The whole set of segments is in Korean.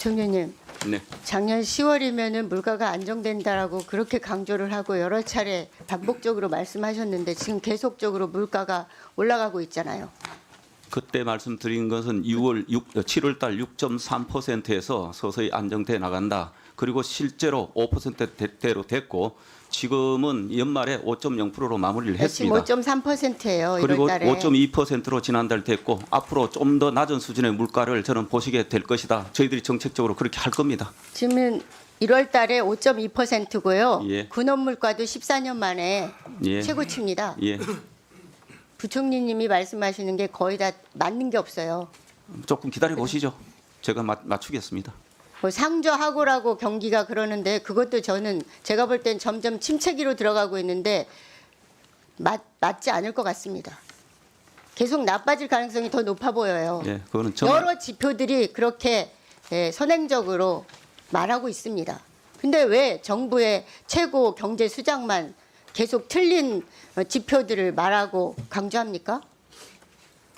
부총리님, 네. 작년 10월이면은 물가가 안정된다라고 그렇게 강조를 하고 여러 차례 반복적으로 말씀하셨는데 지금 계속적으로 물가가 올라가고 있잖아요. 그때 말씀드린 것은 7월 달 6.3%에서 서서히 안정돼 나간다. 그리고 실제로 5%대로 됐고 지금은 연말에 5.0%로 마무리를 지금 했습니다. 5.3%예요. 그리고 1월달에. 5.2%로 지난달 됐고 앞으로 좀 더 낮은 수준의 물가를 저는 보시게 될 것이다. 저희들이 정책적으로 그렇게 할 겁니다. 지금은 1월달에 5.2%고요. 예. 군업물가도 14년 만에 예. 최고치입니다. 예. 부총리님이 말씀하시는 게 거의 다 맞는 게 없어요. 조금 기다려 보시죠. 제가 맞추겠습니다. 뭐 상저하고라고 경기가 그러는데 그것도 저는 제가 볼 땐 점점 침체기로 들어가고 있는데 맞지 않을 것 같습니다. 계속 나빠질 가능성이 더 높아 보여요. 예, 그거는 여러 지표들이 그렇게 선행적으로 말하고 있습니다. 근데 왜 정부의 최고 경제 수장만 계속 틀린 지표들을 말하고 강조합니까?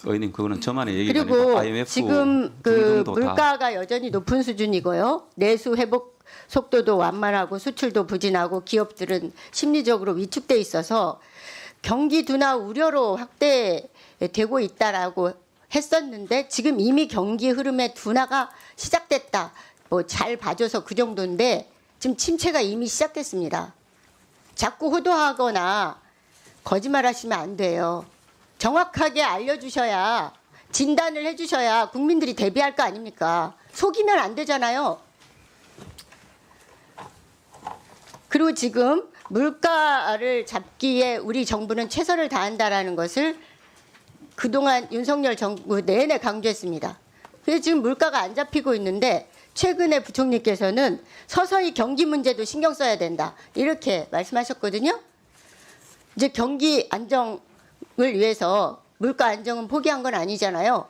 의원님 그거는 저만의 얘기가 아니고 그리고 IMF 지금 그 등등도 다 물가가 여전히 높은 수준이고요. 내수 회복 속도도 완만하고 수출도 부진하고 기업들은 심리적으로 위축돼 있어서 경기 둔화 우려로 확대되고 있다라고 했었는데 지금 이미 경기 흐름의 둔화가 시작됐다. 뭐 잘 봐줘서 그 정도인데 지금 침체가 이미 시작됐습니다. 자꾸 호도하거나 거짓말하시면 안 돼요. 정확하게 알려주셔야 진단을 해주셔야 국민들이 대비할 거 아닙니까? 속이면 안 되잖아요. 그리고 지금 물가를 잡기에 우리 정부는 최선을 다한다라는 것을 그동안 윤석열 정부 내내 강조했습니다. 그래서 지금 물가가 안 잡히고 있는데 최근에 부총리께서는 서서히 경기 문제도 신경 써야 된다. 이렇게 말씀하셨거든요. 이제 경기 안정을 위해서 물가 안정은 포기한 건 아니잖아요.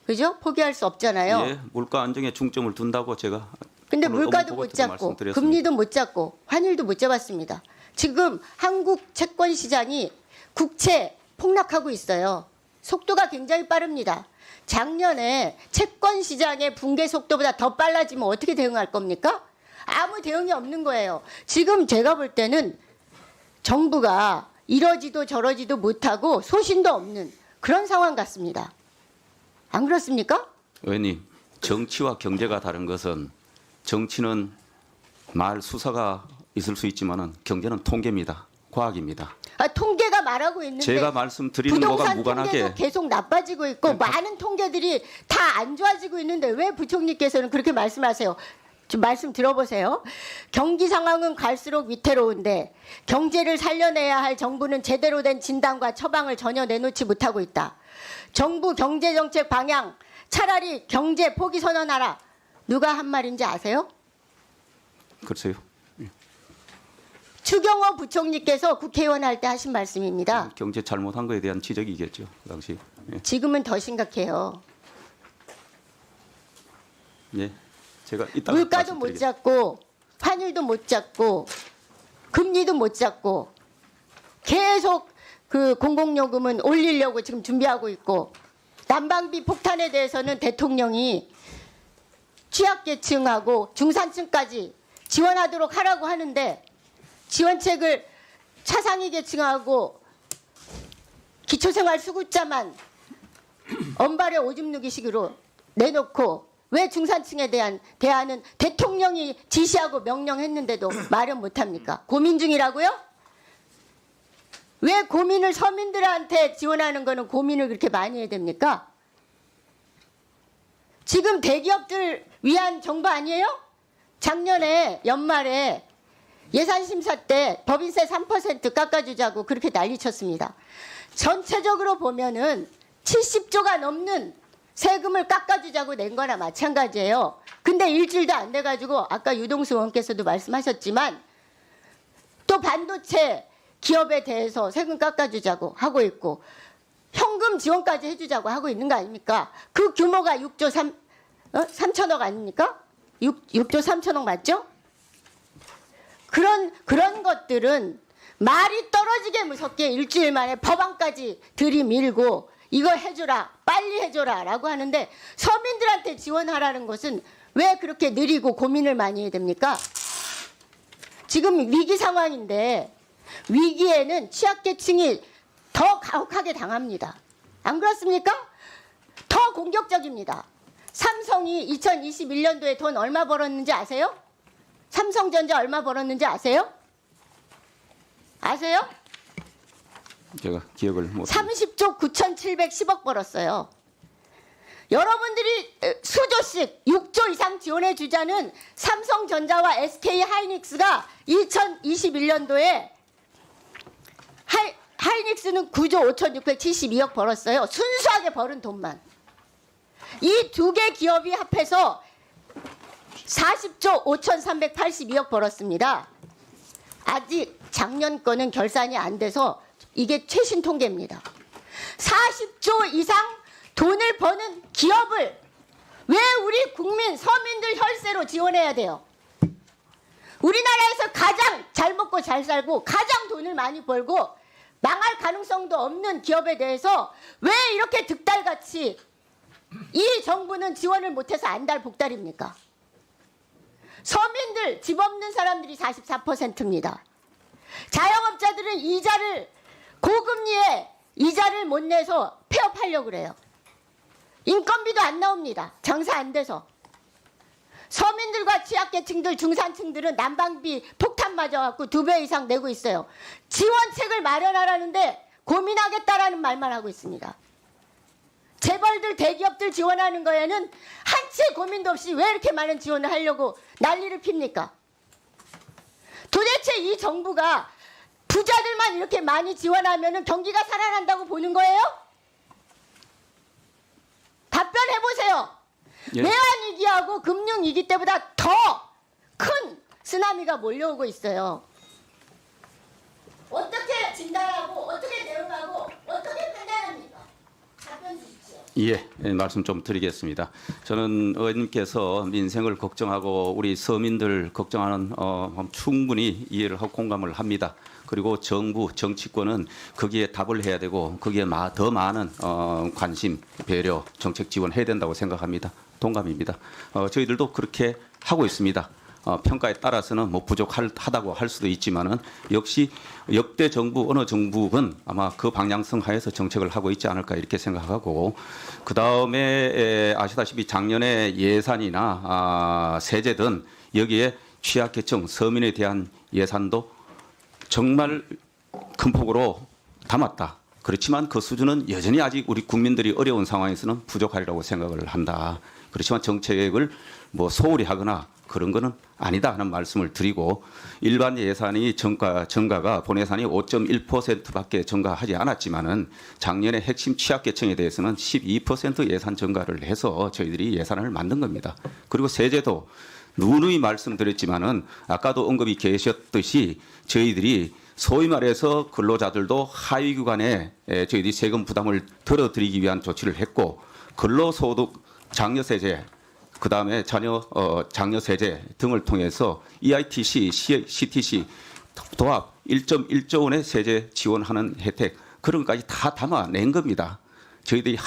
그죠? 포기할 수 없잖아요. 예, 물가 안정에 중점을 둔다고 제가 근데 오늘 물가도 업무 못 보고에도 잡고 말씀드렸습니다. 금리도 못 잡고 환율도 못 잡았습니다. 지금 한국 채권 시장이 국채 폭락하고 있어요. 속도가 굉장히 빠릅니다. 작년에 채권 시장의 붕괴 속도보다 더 빨라지면 어떻게 대응할 겁니까? 아무 대응이 없는 거예요. 지금 제가 볼 때는 정부가 이러지도 저러지도 못하고 소신도 없는 그런 상황 같습니다. 안 그렇습니까? 의원님, 정치와 경제가 다른 것은 정치는 말 수사가 있을 수 있지만은 경제는 통계입니다. 과학입니다. 통계가 말하고 있는데 제가 말씀드리는 거가 부동산 무관하게 통계도 계속 나빠지고 있고 많은 통계들이 다 안 좋아지고 있는데 왜 부총리께서는 그렇게 말씀하세요? 좀 말씀 들어보세요. 경기 상황은 갈수록 위태로운데 경제를 살려내야 할 정부는 제대로 된 진단과 처방을 전혀 내놓지 못하고 있다. 정부 경제정책 방향 차라리 경제 포기 선언하라. 누가 한 말인지 아세요? 글쎄요. 추경호 부총리께서 국회의원 할 때 하신 말씀입니다. 경제 잘못한 거에 대한 지적이겠죠. 그 당시. 예. 지금은 더 심각해요. 예. 제가 이따 물가도 못 잡고 환율도 못 잡고 금리도 못 잡고 계속 그 공공요금은 올리려고 지금 준비하고 있고 난방비 폭탄에 대해서는 대통령이 취약계층하고 중산층까지 지원하도록 하라고 하는데 지원책을 차상위 계층하고 기초생활수급자만 언발에 오줌 누기식으로 내놓고 왜 중산층에 대한 대안은 대통령이 지시하고 명령했는데도 마련 못합니까? 고민 중이라고요? 왜 고민을 서민들한테 지원하는 거는 고민을 그렇게 많이 해야 됩니까? 지금 대기업들 위한 정부 아니에요? 작년에 연말에 예산심사 때 법인세 3% 깎아주자고 그렇게 난리쳤습니다. 전체적으로 보면은 70조가 넘는 세금을 깎아주자고 낸 거나 마찬가지예요. 근데 일주일도 안 돼가지고 아까 유동수 의원께서도 말씀하셨지만 또 반도체 기업에 대해서 세금 깎아주자고 하고 있고 현금 지원까지 해주자고 하고 있는 거 아닙니까? 그 규모가 6조 3천억 아닙니까? 6조 3천억 맞죠? 그런 것들은 말이 떨어지게 무섭게 일주일 만에 법안까지 들이밀고 이거 해줘라 빨리 해줘라 라고 하는데 서민들한테 지원하라는 것은 왜 그렇게 느리고 고민을 많이 해야 됩니까? 지금 위기 상황인데 위기에는 취약계층이 더 가혹하게 당합니다. 안 그렇습니까? 더 공격적입니다. 삼성이 2021년도에 돈 얼마 벌었는지 아세요? 삼성전자 얼마 벌었는지 아세요? 아세요? 제가 기억을 못. 30조 9,710억 벌었어요. 여러분들이 수조씩 6조 이상 지원해 주자는 삼성전자와 SK 하이닉스가 2021년도에 하이닉스는 9조 5,672억 벌었어요. 순수하게 벌은 돈만. 이 두 개 기업이 합해서 40조 5,382억 벌었습니다. 아직 작년 거는 결산이 안 돼서 이게 최신 통계입니다. 40조 이상 돈을 버는 기업을 왜 우리 국민, 서민들 혈세로 지원해야 돼요? 우리나라에서 가장 잘 먹고 잘 살고 가장 돈을 많이 벌고 망할 가능성도 없는 기업에 대해서 왜 이렇게 득달같이 이 정부는 지원을 못해서 안달복달입니까? 서민들, 집 없는 사람들이 44%입니다. 자영업자들은 이자를 고금리에 이자를 못 내서 폐업하려고 그래요. 인건비도 안 나옵니다. 장사 안 돼서. 서민들과 취약계층들, 중산층들은 난방비 폭탄 맞아갖고 2배 이상 내고 있어요. 지원책을 마련하라는데 고민하겠다라는 말만 하고 있습니다. 재벌들, 대기업들 지원하는 거에는 한치 고민도 없이 왜 이렇게 많은 지원을 하려고 난리를 핍니까? 도대체 이 정부가 부자들만 이렇게 많이 지원하면 경기가 살아난다고 보는 거예요? 답변해보세요. 예. 외환위기하고 금융위기 때보다 더 큰 쓰나미가 몰려오고 있어요. 어떻게 진단하고 어떻게 대응하고 어떻게 판단합니까? 답변 주십시오. 예, 말씀 좀 드리겠습니다. 저는 의원님께서 민생을 걱정하고 우리 서민들 걱정하는 충분히 이해를 하고 공감을 합니다. 그리고 정부, 정치권은 거기에 답을 해야 되고 거기에 더 많은 관심, 배려, 정책 지원해야 된다고 생각합니다. 동감입니다. 저희들도 그렇게 하고 있습니다. 평가에 따라서는 뭐 부족하다고 할 수도 있지만은 역시 역대 정부 어느 정부건 아마 그 방향성 하에서 정책을 하고 있지 않을까 이렇게 생각하고 그 다음에 아시다시피 작년에 예산이나 세제 등 여기에 취약계층 서민에 대한 예산도 정말 큰 폭으로 담았다. 그렇지만 그 수준은 여전히 아직 우리 국민들이 어려운 상황에서는 부족하리라고 생각을 한다. 그렇지만 정책을 뭐 소홀히 하거나 그런 거는 아니다 하는 말씀을 드리고 일반 예산이 증가가 본예산이 5.1%밖에 증가하지 않았지만은 작년에 핵심 취약계층에 대해서는 12% 예산 증가를 해서 저희들이 예산을 만든 겁니다. 그리고 세제도 누누이 말씀드렸지만은 아까도 언급이 계셨듯이 저희들이 소위 말해서 근로자들도 하위 구간에 저희들이 세금 부담을 덜어드리기 위한 조치를 했고 근로소득 장려세제 그다음에 장려세제 등을 통해서 EITC, CTC 도합 1.1조 원의 세제 지원하는 혜택 그런 것까지 다 담아낸 겁니다. 저희들이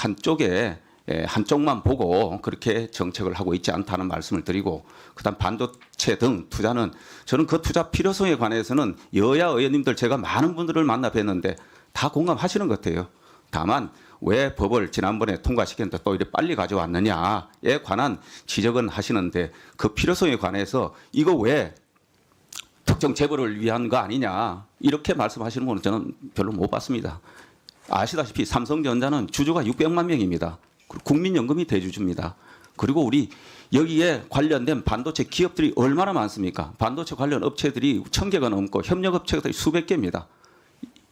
한쪽만 보고 그렇게 정책을 하고 있지 않다는 말씀을 드리고 그다음 반도체 등 투자는 저는 그 투자 필요성에 관해서는 여야 의원님들 제가 많은 분들을 만나 뵀는데 다 공감하시는 것 같아요. 다만 왜 법을 지난번에 통과시켰는데 또 이렇게 빨리 가져왔느냐에 관한 지적은 하시는데 그 필요성에 관해서 이거 왜 특정 재벌을 위한 거 아니냐 이렇게 말씀하시는 분은 저는 별로 못 봤습니다. 아시다시피 삼성전자는 주주가 600만 명입니다. 국민연금이 대주주입니다. 그리고 우리 여기에 관련된 반도체 기업들이 얼마나 많습니까? 반도체 관련 업체들이 1000개가 넘고 협력업체가 수백 개입니다.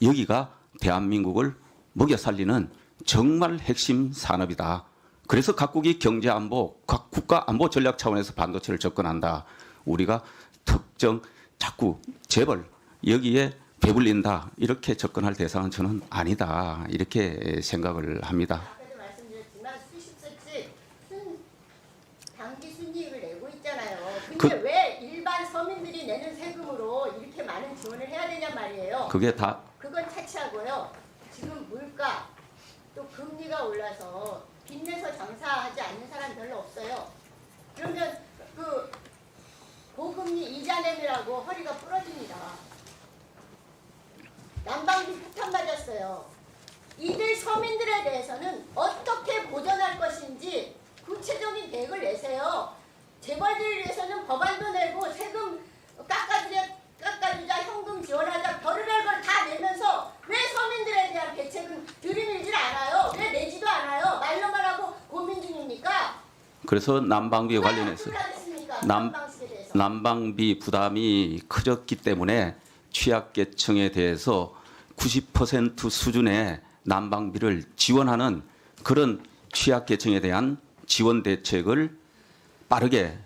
여기가 대한민국을 먹여 살리는 정말 핵심 산업이다. 그래서 각국이 경제안보, 각 국가안보 전략 차원에서 반도체를 접근한다. 우리가 특정 자꾸 재벌 여기에 배불린다. 이렇게 접근할 대상은 저는 아니다. 이렇게 생각을 합니다. 아까도 말씀드렸지만 수십 세치 단기 순이익을 내고 있잖아요. 근데 왜 일반 서민들이 내는 세금으로 이렇게 많은 지원을 해야 되냔 말이에요. 그게 다 그건 차치하고요. 지금 물가 또 금리가 올라서 빚내서 장사하지 않는 사람 별로 없어요. 그러면 그 고금리 이자 내느라고 허리가 부러집니다. 난방비 폭탄 맞았어요. 이들 서민들에 대해서는 어떻게 보전할 것인지 구체적인 계획을 내세요. 재벌들을 위해서는 법안도 내고 세금 깎아주자, 현금 지원하자, 별의별 걸 다 내면서 왜 서민들에 대한 대책은 들이밀질 않아요? 왜 내지도 않아요? 말로만 하고 고민 중입니까? 그래서 난방비 관련해서 난방비 부담이 커졌기 때문에 취약계층에 대해서 90% 수준의 난방비를 지원하는 그런 취약계층에 대한 지원 대책을 빠르게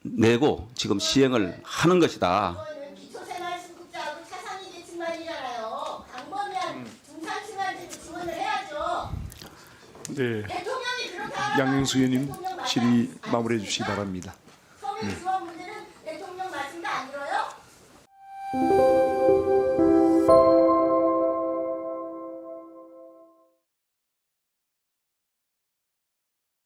내고 지금 시행을 하는 것이다. 이거는 기초생활수급자하고 차상위 계층만이잖아요. 광범위한 중산층한테 지원을 해야죠. 네, 대통령이 그렇게 하라고 양영수 의원님 대통령 말 질의 안 마무리해 듣습니까? 주시기 바랍니다. 서민 지원 문제는 대통령 말씀도 안 들어요?